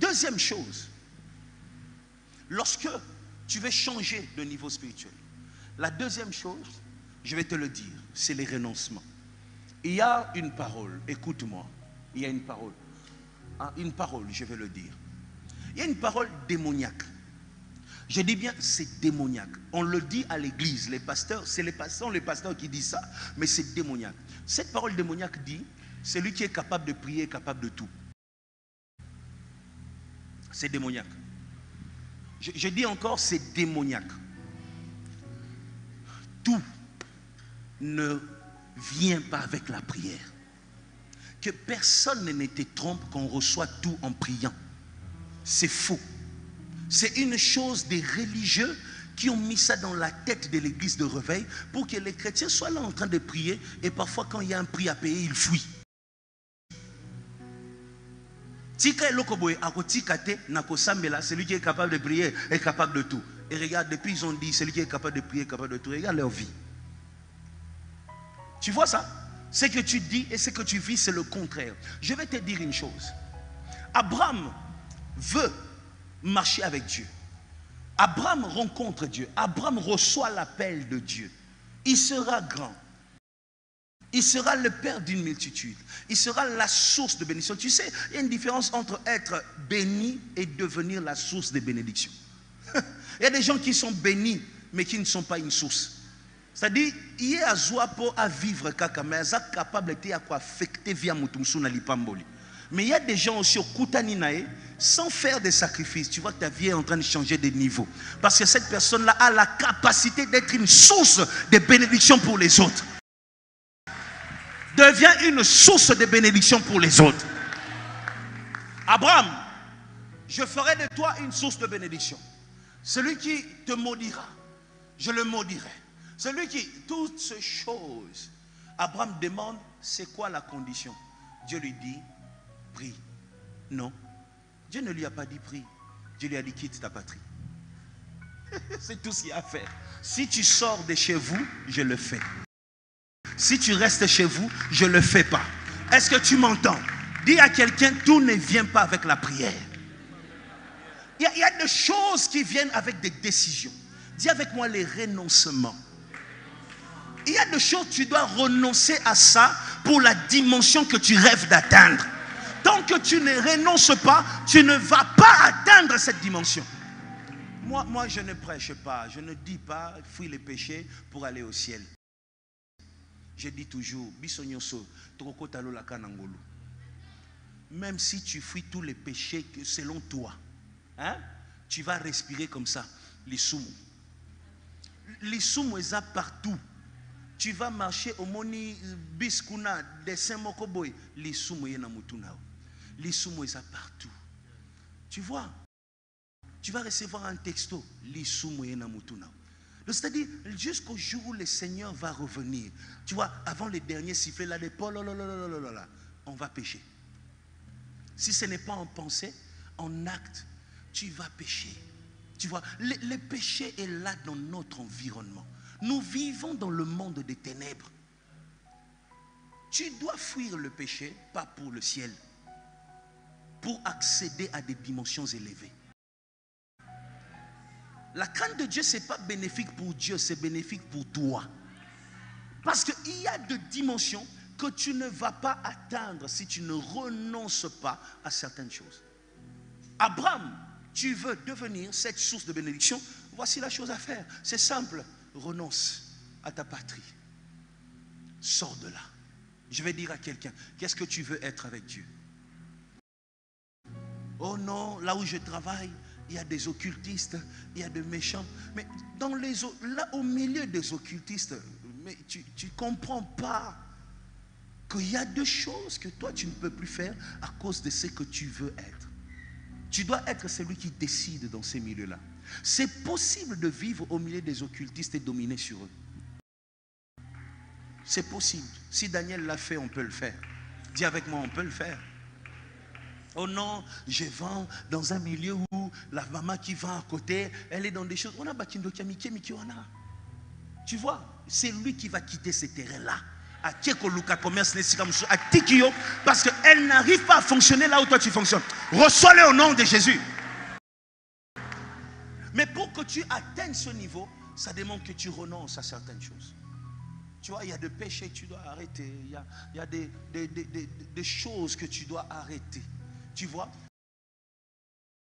Deuxième chose, lorsque tu veux changer de niveau spirituel, la deuxième chose, je vais te le dire, c'est les renoncements. Il y a une parole, écoute-moi, il y a une parole, je vais le dire. Il y a une parole démoniaque. Je dis bien, c'est démoniaque. On le dit à l'église, les pasteurs, c'est les pasteurs qui disent ça, mais c'est démoniaque. Cette parole démoniaque dit, celui qui est capable de prier est capable de tout. C'est démoniaque. Je dis encore, c'est démoniaque. Tout ne vient pas avec la prière. Que personne ne te trompe qu'on reçoit tout en priant. C'est faux. C'est une chose des religieux qui ont mis ça dans la tête de l'église de réveil pour que les chrétiens soient là en train de prier et parfois quand il y a un prix à payer, ils fuient. Celui qui est capable de prier est capable de tout. Et regarde, depuis ils ont dit, celui qui est capable de prier est capable de tout. Regarde leur vie. Tu vois ça? Ce que tu dis et ce que tu vis, c'est le contraire. Je vais te dire une chose. Abraham veut marcher avec Dieu. Abraham rencontre Dieu. Abraham reçoit l'appel de Dieu. Il sera grand. Il sera le père d'une multitude. Il sera la source de bénédiction. Tu sais, il y a une différence entre être béni et devenir la source de bénédiction. Il y a des gens qui sont bénis, mais qui ne sont pas une source. C'est-à-dire, il y a à vivre kaka, mais il est capable de affecter via mutumsu na lipamboli. Mais il y a des gens aussi au Koutaninae, sans faire des sacrifices. Tu vois que ta vie est en train de changer de niveau. Parce que cette personne-là a la capacité d'être une source de bénédiction pour les autres. Devient une source de bénédiction pour les autres. Abraham, je ferai de toi une source de bénédiction. Celui qui te maudira, je le maudirai. Celui qui, toutes ces choses, Abraham demande, c'est quoi la condition? Dieu lui dit, prie. Non. Dieu ne lui a pas dit prie. Dieu lui a dit quitte ta patrie. C'est tout ce qu'il y a à faire. Si tu sors de chez vous, je le fais. Si tu restes chez vous, je ne le fais pas. Est-ce que tu m'entends? Dis à quelqu'un, tout ne vient pas avec la prière. Il y a des choses qui viennent avec des décisions. Dis avec moi les renoncements. Il y a des choses, tu dois renoncer à ça pour la dimension que tu rêves d'atteindre. Tant que tu ne renonces pas, tu ne vas pas atteindre cette dimension. Moi, je ne prêche pas, je ne dis pas fuis les péchés pour aller au ciel. Je dis toujours, même si tu fuis tous les péchés selon toi, hein, tu vas respirer comme ça. L'isumu est partout. Tu vas marcher au moni biskuna dessin mokoboy. L'isumu est na mutunao. L'isumu est partout. Tu vois, tu vas recevoir un texto. L'isumu est na mutunao. C'est-à-dire, jusqu'au jour où le Seigneur va revenir, tu vois, avant les derniers sifflets, là, on va pécher. Si ce n'est pas en pensée, en acte, tu vas pécher. Tu vois, le péché est là dans notre environnement. Nous vivons dans le monde des ténèbres. Tu dois fuir le péché, pas pour le ciel, pour accéder à des dimensions élevées. La crainte de Dieu, ce n'est pas bénéfique pour Dieu, c'est bénéfique pour toi. Parce qu'il y a des dimensions que tu ne vas pas atteindre si tu ne renonces pas à certaines choses. Abraham, tu veux devenir cette source de bénédiction, voici la chose à faire. C'est simple, renonce à ta patrie. Sors de là. Je vais dire à quelqu'un, qu'est-ce que tu veux être avec Dieu? Oh non, là où je travaille, il y a des occultistes, il y a des méchants. Mais là, au milieu des occultistes, mais tu ne comprends pas qu'il y a des choses que toi, tu ne peux plus faire à cause de ce que tu veux être. Tu dois être celui qui décide dans ces milieux-là. C'est possible de vivre au milieu des occultistes et dominer sur eux. C'est possible. Si Daniel l'a fait, on peut le faire. Dis avec moi, on peut le faire. Oh non, je vends dans un milieu où la maman qui vend à côté, elle est dans des choses. Tu vois, c'est lui qui va quitter ces terrains-là parce qu'elle n'arrive pas à fonctionner là où toi tu fonctionnes. Reçois-le au nom de Jésus. Mais pour que tu atteignes ce niveau, ça demande que tu renonces à certaines choses. Tu vois, il y a des péchés que tu dois arrêter. Il y a des choses que tu dois arrêter. Tu vois,